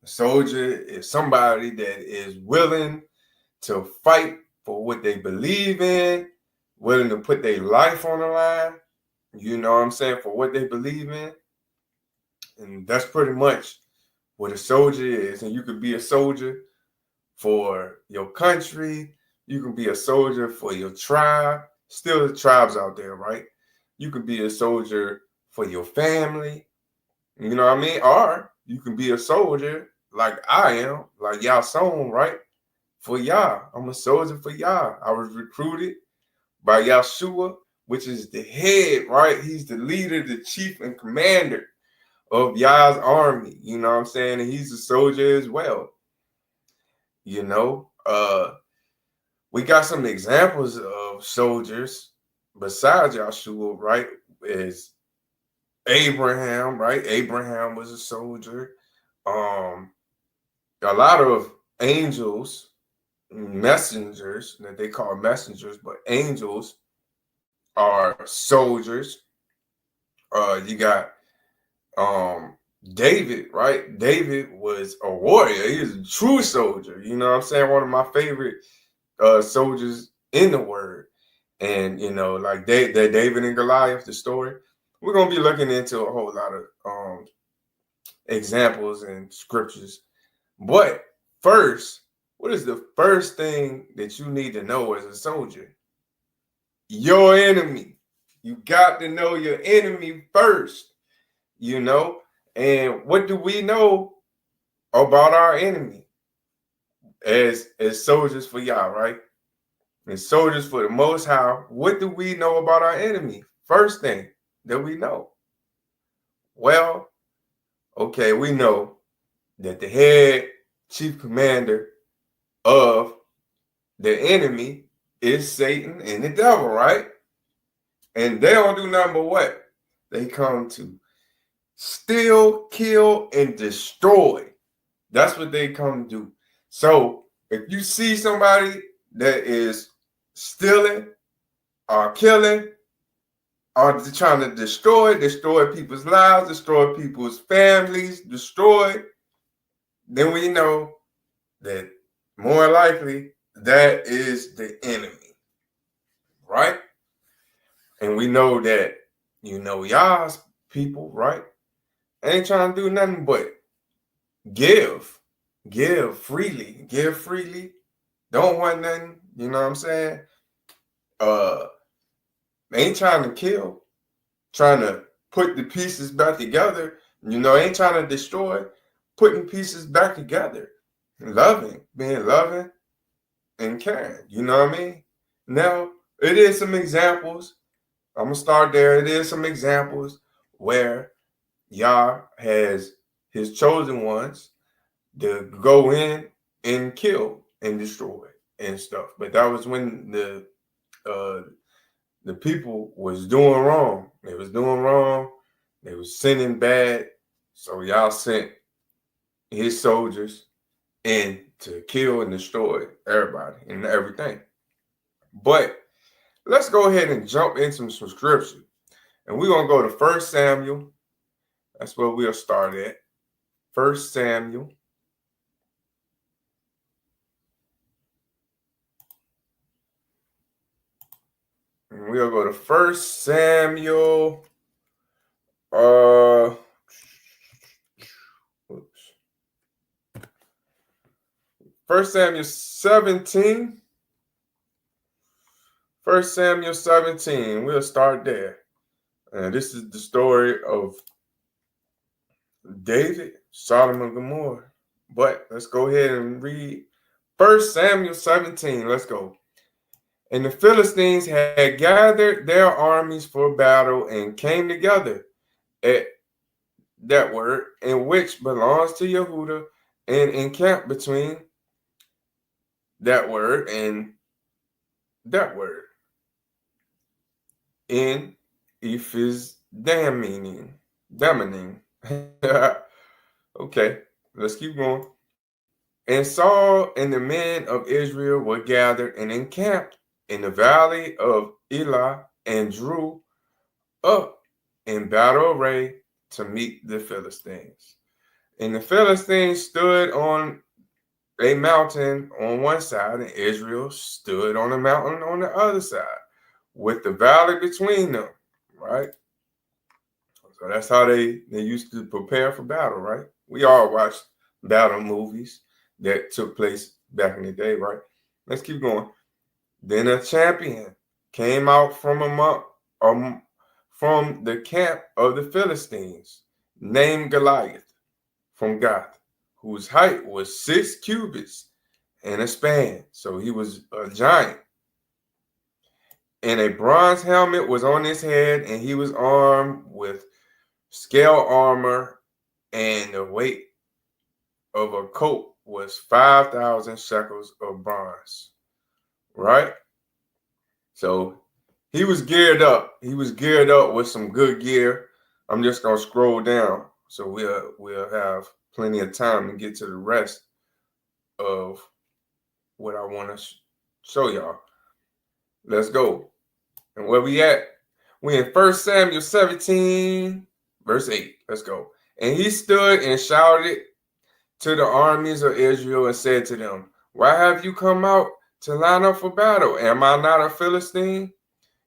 A soldier is somebody that is willing to fight for what they believe in, willing to put their life on the line, you know what I'm saying, for what they believe in. And that's pretty much what a soldier is. And you could be a soldier for your country, you can be a soldier for your tribe. Still the tribes out there, right? You could be a soldier for your family, you know what I mean? Or you can be a soldier like I am, like y'all song, right? For Yah. I'm a soldier for Yah. I was recruited by Yahshua, which is the head, right? He's the leader, the chief and commander of Yah's army. You know what I'm saying? And he's a soldier as well. You know, we got some examples of soldiers besides Yahshua, right? Is Abraham, right? Abraham was a soldier. Um, a lot of angels, messengers that they call messengers, but angels are soldiers. You got um David, right? David was a warrior. He was a true soldier. You know what I'm saying? One of my favorite soldiers in the word. And you know, like the David and Goliath, the story. We're gonna be looking into a whole lot of examples and scriptures. But first, what is the first thing that you need to know as a soldier? Your enemy. You got to know your enemy first, you know? And what do we know about our enemy as soldiers for Yah, right? And soldiers for the Most High, what do we know about our enemy? First thing that we know. Well, okay, we know that the head chief commander of the enemy is Satan and the devil, right? And they don't do nothing but what? They come to steal, kill, and destroy. That's what they come to do. So if you see somebody that is stealing or killing or trying to destroy people's lives, destroy people's families, then we know that more likely that is the enemy, right? And we know that, you know, y'all's people, right, ain't trying to do nothing but give freely, don't want nothing, you know what I'm saying? They ain't trying to kill, trying to put the pieces back together, you know, ain't trying to destroy, putting pieces back together, being loving and caring, you know what I mean? Now, it is some examples. I'm gonna start there. It is some examples where Yah has his chosen ones to go in and kill and destroy and stuff. But that was when the people was doing wrong. They was doing wrong. They was sinning bad. So Yah sent his soldiers in to kill and destroy everybody and everything. But let's go ahead and jump into some scripture. And we're going to go to 1 Samuel. That's where we'll start at. 1 Samuel. And we'll go to 1 Samuel. Oops. 1 Samuel 17. 1 Samuel 17. We'll start there. And this is the story of David, Sodom and Gomorrah. But let's go ahead and read 1 Samuel 17. Let's go. And the Philistines had gathered their armies for battle and came together at that word, in which belongs to Yehuda, and encamped between that word and that word in Ephes Damining. Okay, let's keep going. And Saul and the men of Israel were gathered and encamped in the valley of Elah and drew up in battle array to meet the Philistines. And the Philistines stood on a mountain on one side, and Israel stood on a mountain on the other side, with the valley between them, right? So that's how they used to prepare for battle, right? We all watched battle movies that took place back in the day, right? Let's keep going. Then a champion came out from the camp of the Philistines, named Goliath from Gath, whose height was 6 cubits and a span. So he was a giant. And a bronze helmet was on his head, and he was armed with scale armor, and the weight of a coat was 5,000 shekels of bronze. Right? So he was geared up. He was geared up with some good gear. I'm just gonna scroll down so we'll have plenty of time to get to the rest of what I want to show y'all. Let's go. And where we at? We in 1 Samuel 17, verse 8. Let's go. And he stood and shouted to the armies of Israel and said to them, why have you come out to line up for battle? Am I not a Philistine?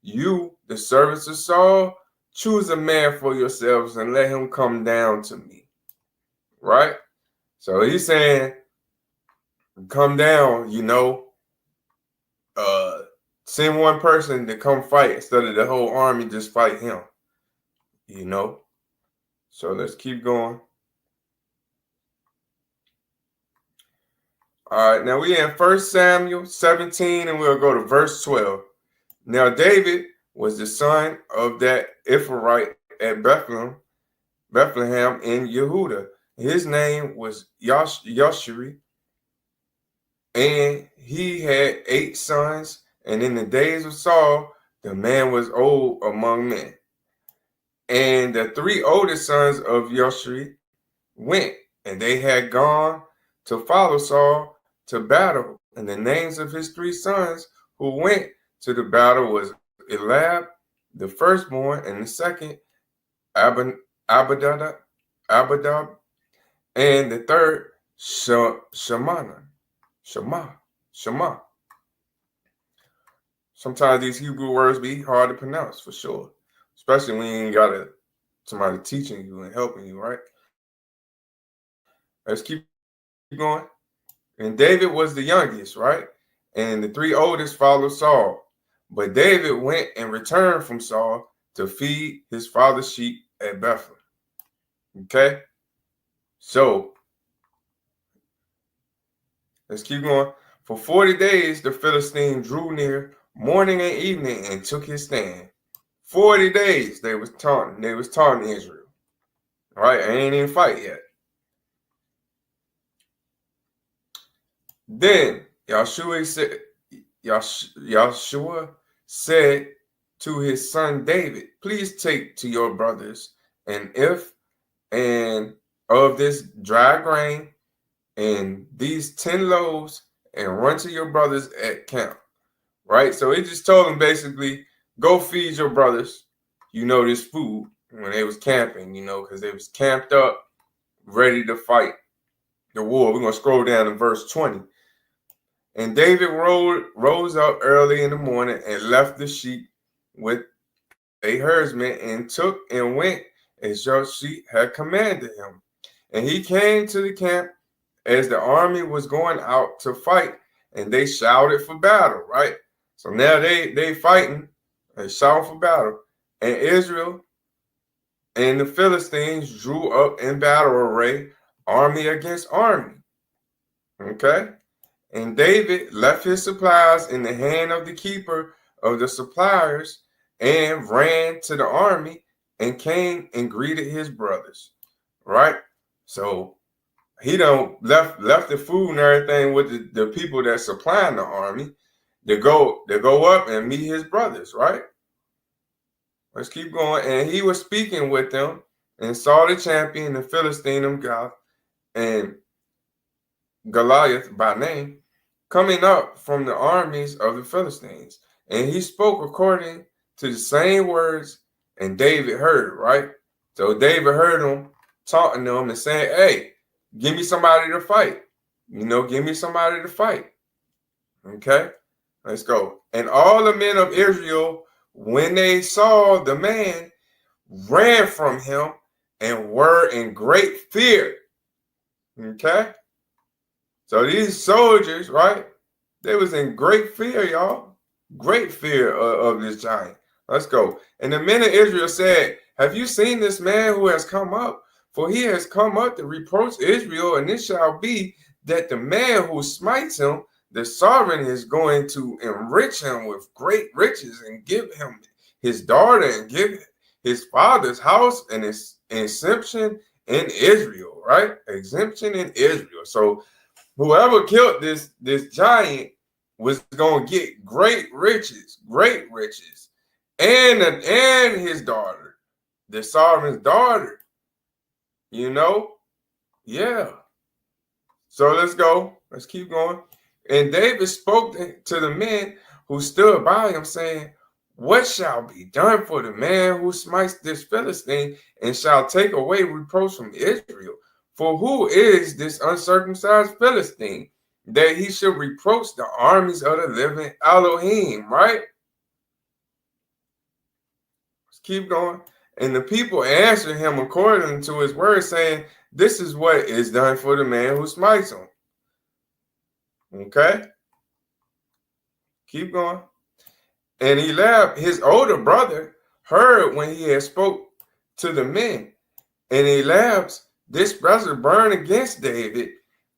You, the servants of Saul, choose a man for yourselves and let him come down to me. Right? So he's saying, come down, send one person to come fight instead of the whole army just fight him. So let's keep going. All right, now we in 1 Samuel 17, and we'll go to verse 12. Now David was the son of that Ephraite at Bethlehem in Yehudah. His name was Yashari, and he had 8 sons. And in the days of Saul, the man was old among men. And the 3 oldest sons of Yashari went, and they had gone to follow Saul to battle. And the names of his 3 sons who went to the battle was Eliab, the firstborn, and the second, Abadab, and the third, Shema. Sometimes these Hebrew words be hard to pronounce, for sure, especially when you ain't got somebody teaching you and helping you, right? Let's keep going. And David was the youngest, right? And the 3 oldest followed Saul. But David went and returned from Saul to feed his father's sheep at Bethlehem. Okay? So, let's keep going. For 40 days, the Philistine drew near morning and evening and took his stand. 40 days they was taunting Israel. All right, I ain't even fight yet. Then Yahshua said to his son David, please take to your brothers and of this dry grain and these 10 loaves and run to your brothers at camp. Right? So he just told them basically, go feed your brothers, this food when they was camping, because they was camped up, ready to fight the war. We're going to scroll down to verse 20. And David rose up early in the morning and left the sheep with a herdsman and took and went as Joshua had commanded him. And he came to the camp as the army was going out to fight, and they shouted for battle, right? So now they fighting, they shouting for battle. And Israel and the Philistines drew up in battle array, army against army. Okay? And David left his supplies in the hand of the keeper of the suppliers and ran to the army and came and greeted his brothers. Right? So he left the food and everything with the people that supplying the army to go up and meet his brothers, right? Let's keep going. And he was speaking with them and saw the champion, the Philistine of God, and Goliath by name, coming up from the armies of the Philistines. And he spoke according to the same words, and David heard, right? So David heard him taunting them and saying, hey, Give me somebody to fight. Give me somebody to fight. Okay, let's go. And all the men of Israel, when they saw the man, ran from him and were in great fear. Okay, so these soldiers, right? They was in great fear, y'all. Great fear of this giant. Let's go. And the men of Israel said, have you seen this man who has come up? For he has come up to reproach Israel, and it shall be that the man who smites him, the sovereign, is going to enrich him with great riches and give him his daughter and give his father's house and his exemption in Israel, right? Exemption in Israel. So whoever killed this giant was going to get great riches, and his daughter, the sovereign's daughter. Yeah. So let's go. Let's keep going. And David spoke to the men who stood by him, saying, what shall be done for the man who smites this Philistine and shall take away reproach from Israel? For who is this uncircumcised Philistine that he should reproach the armies of the living Elohim, right? Let's keep going. And the people answered him according to his word, saying, this is what is done for the man who smites him. Okay? Keep going. And Eliab, his older brother, heard when he had spoke to the men. And Eliab's displeasure burned against David.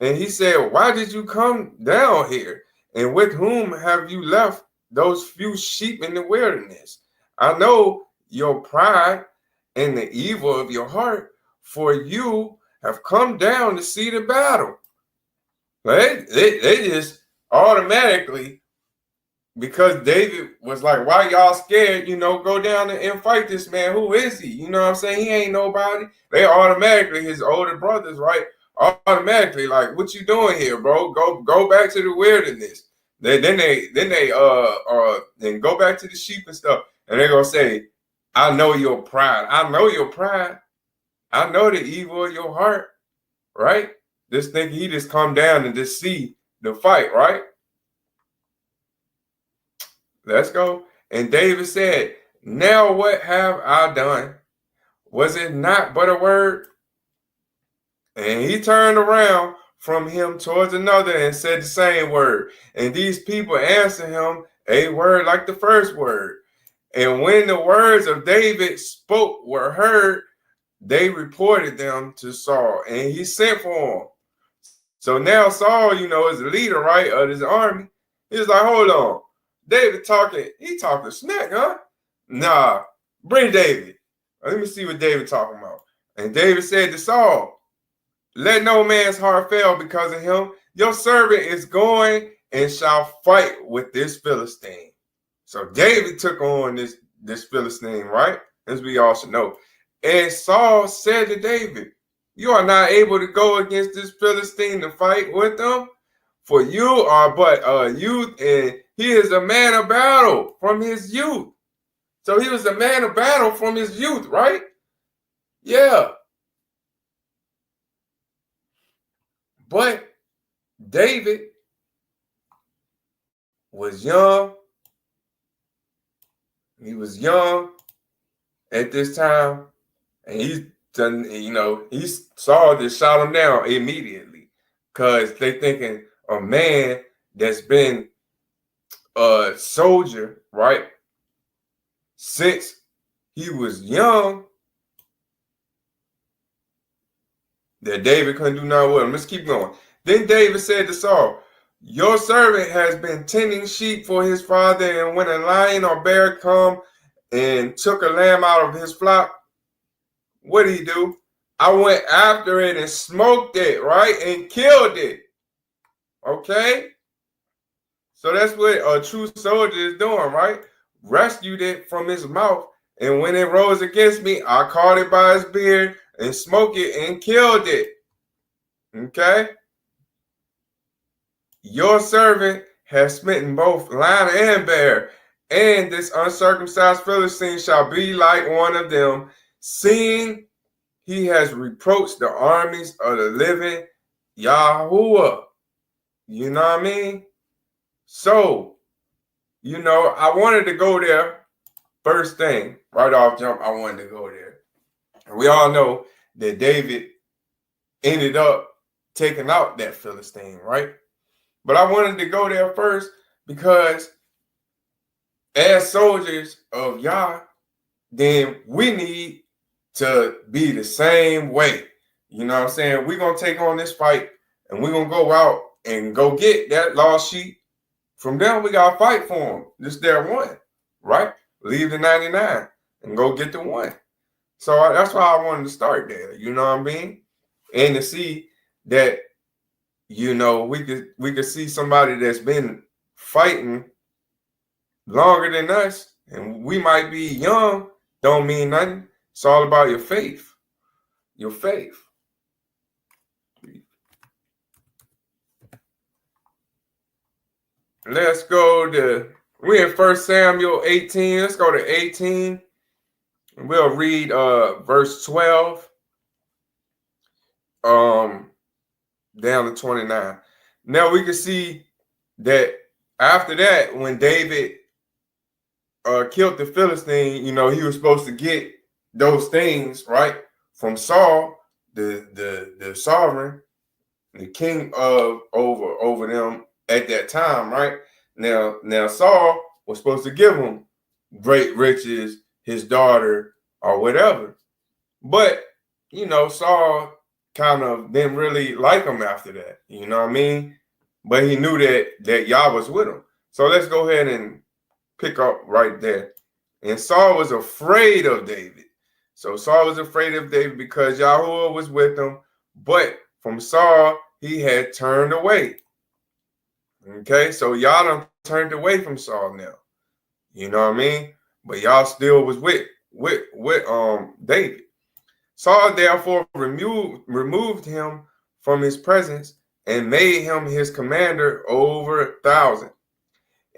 And he said, why did you come down here? And with whom have you left those few sheep in the wilderness? I know your pride and the evil of your heart, for you have come down to see the battle. They just automatically, because David was like, why y'all scared? Go down and fight this man. Who is he? You know what I'm saying? He ain't nobody. They automatically, his older brothers, right? Automatically, like, what you doing here, bro? Go back to the wilderness. Then go back to the sheep and stuff. And they're gonna say, I know your pride. I know your pride. I know the evil of your heart, right? Just think he just come down and just see the fight, right? Let's go. And David said, now what have I done? Was it not but a word? And he turned around from him towards another and said the same word. And these people answered him a word like the first word. And when the words of David spoke were heard, they reported them to Saul, and he sent for him. So now Saul, is the leader, right, of his army. He's like, hold on. David he talking smack, huh? Nah, bring David. Let me see what David talking about. And David said to Saul, let no man's heart fail because of him. Your servant is going and shall fight with this Philistine. So David took on this Philistine, right? As we all should know. And Saul said to David, you are not able to go against this Philistine to fight with them, for you are but a youth, and he is a man of battle from his youth. So he was a man of battle from his youth, right? Yeah. But David was young. He was young at this time. And he saw this, shot him down immediately. Because they thinking a man that's been a soldier, right, since he was young, that David couldn't do nothing with him. Let's keep going. Then David said to Saul, your servant has been tending sheep for his father, and when a lion or bear come and took a lamb out of his flock, what did he do? I went after it and smoked it, right, and killed it. Okay? So that's what a true soldier is doing, right? Rescued it from his mouth, and when it rose against me, I caught it by its beard and smoked it and killed it. Okay? Your servant has smitten both lion and bear, and this uncircumcised Philistine shall be like one of them, seeing he has reproached the armies of the living Yahuwah. You know what I mean? So, I wanted to go there first thing, right off jump, I wanted to go there. And we all know that David ended up taking out that Philistine, right? But I wanted to go there first because as soldiers of Yah, then we need to be the same way. You know what I'm saying? We're going to take on this fight and we're going to go out and go get that lost sheep. From there, we got to fight for them. This their one, right? Leave the 99 and go get the one. So that's why I wanted to start there. You know what I mean? And to see that, we could see somebody that's been fighting longer than us, and we might be young, don't mean nothing. It's all about your faith. Your faith. Let's go to, we're in 1 Samuel 18. Let's go to 18. And we'll read verse 12 down to 29. Now we can see that after that, when David killed the Philistine, he was supposed to get those things, right, from Saul, the sovereign, the king of over them at that time, right? Now Saul was supposed to give him great riches, his daughter, or whatever. But, Saul kind of didn't really like him after that. You know what I mean? But he knew that Yah was with him. So let's go ahead and pick up right there. And Saul was afraid of David. So Saul was afraid of David because Yahuwah was with him. But from Saul, he had turned away. Okay, so y'all done turned away from Saul now. You know what I mean? But y'all still was with David. Saul therefore removed him from his presence and made him his commander over 1,000.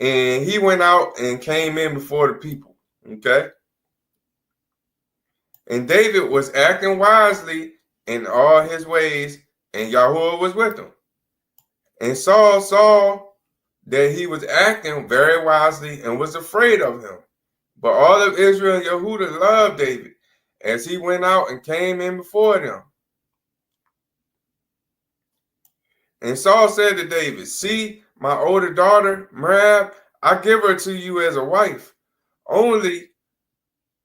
And he went out and came in before the people. Okay. And David was acting wisely in all his ways, and Yahuwah was with him. And Saul saw that he was acting very wisely and was afraid of him. But all of Israel and Yehudah loved David as he went out and came in before them. And Saul said to David, "See, my older daughter, Merab, I give her to you as a wife.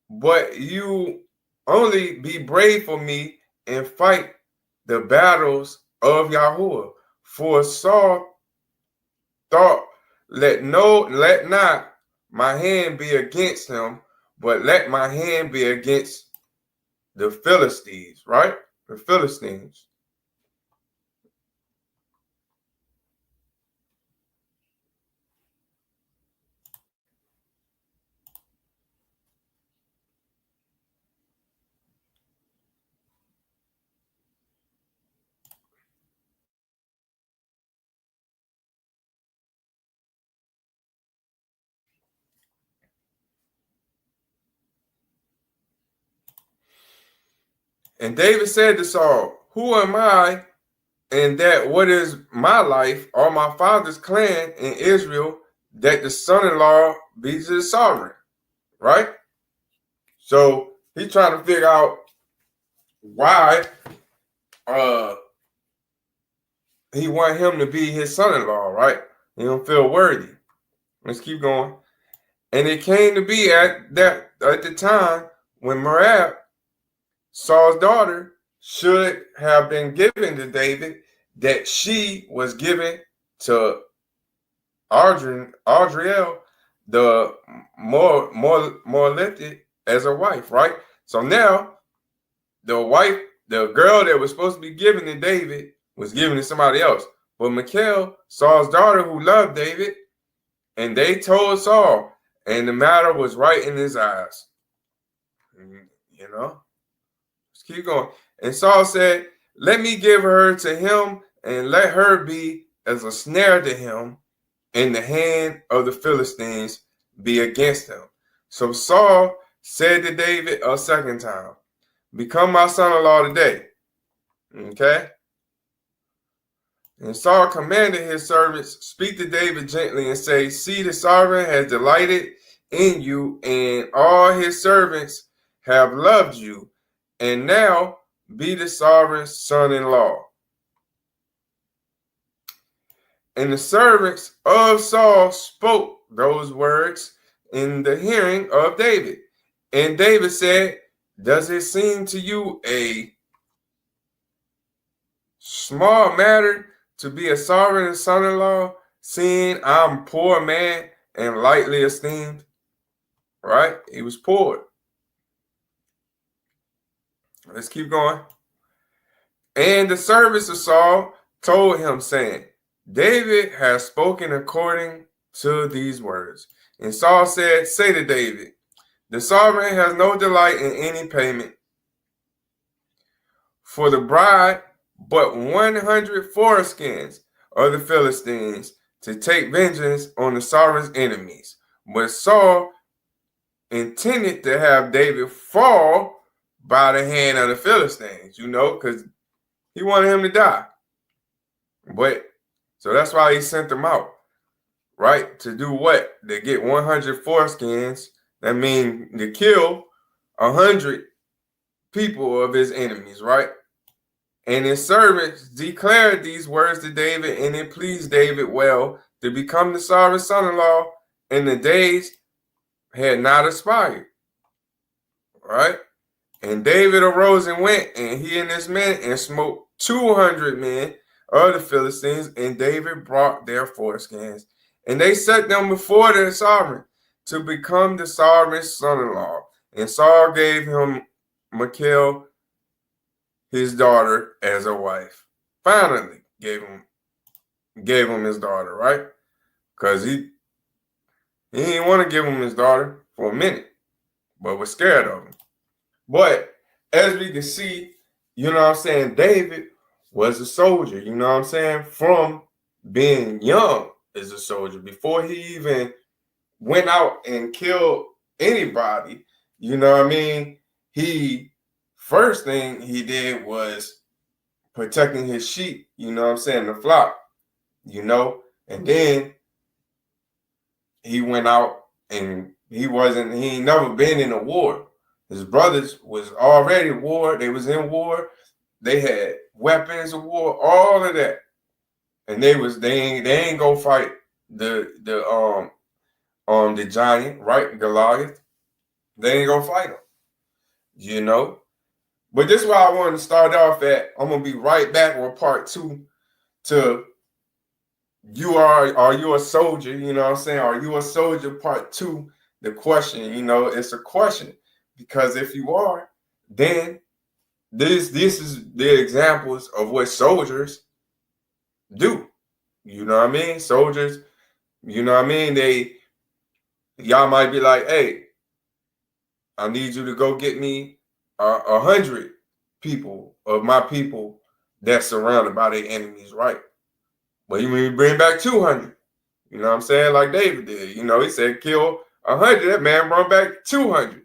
But you only be brave for me and fight the battles of Yahuwah." For Saul thought, let not my hand be against him, but let my hand be against the Philistines, right? The Philistines. And David said to Saul, "Who am I, and that what is my life or my father's clan in Israel, that the son-in-law be the sovereign?" Right? So he's trying to figure out why he want him to be his son-in-law, right? He don't feel worthy. Let's keep going. And it came to be at the time when Merab, Saul's daughter, should have been given to David, that she was given to Adriel, the more lifted, as a wife, right? So now the girl that was supposed to be given to David was given to somebody else. But Michal, Saul's daughter, who loved David, and they told Saul, and the matter was right in his eyes. Let's keep going. And Saul said, "Let me give her to him, and let her be as a snare to him, and the hand of the Philistines be against him." So Saul said to David a second time, become my son-in-law today. Okay? And Saul commanded his servants, speak to David gently and say, see, the sovereign has delighted in you, and all his servants have loved you, and now be the sovereign's son-in-law. And the servants of Saul spoke those words in the hearing of David. And David said, does it seem to you a small matter to be a sovereign son-in-law, seeing I'm poor man and lightly esteemed? Right? He was poor. Let's keep going. And the servants of Saul told him, saying, David has spoken according to these words. And Saul said, say to David, the sovereign has no delight in any payment for the bride, but 100 foreskins of the Philistines to take vengeance on the sovereign's enemies. But Saul intended to have David fall by the hand of the Philistines, because he wanted him to die. But so that's why he sent them out, right? To do what? To get 100 foreskins. That means to kill 100 people of his enemies, right? And his servants declared these words to David, and it pleased David well to become the sovereign's son-in-law, and the days had not expired, right? And David arose and went, and he and his men, and smote 200 men of the Philistines, and David brought their foreskins, and they set them before their sovereign to become the sovereign's son-in-law. And Saul gave him Michal, his daughter, as a wife. Finally gave him his daughter, right? Because he didn't want to give him his daughter for a minute, but was scared of him. But as we can see, David was a soldier, from being young as a soldier. Before he even went out and killed anybody, first thing he did was protecting his sheep, the flock, and then he went out and he ain't never been in a war. His brothers was already at war. They was in war. They had weapons of war, all of that. And they ain't go fight the giant, right? Goliath. They ain't gonna fight him, But this is why I wanted to start off at. I'm gonna be right back with part 2 to are you a soldier? Are you a soldier? Part 2, the question, it's a question. Because if you are, then this is the examples of what soldiers do. Soldiers, y'all might be like, hey, I need you to go get me 100 people of my people that's surrounded by their enemies, right? But you mean bring back 200. Like David did. He said kill 100. That man brought back 200.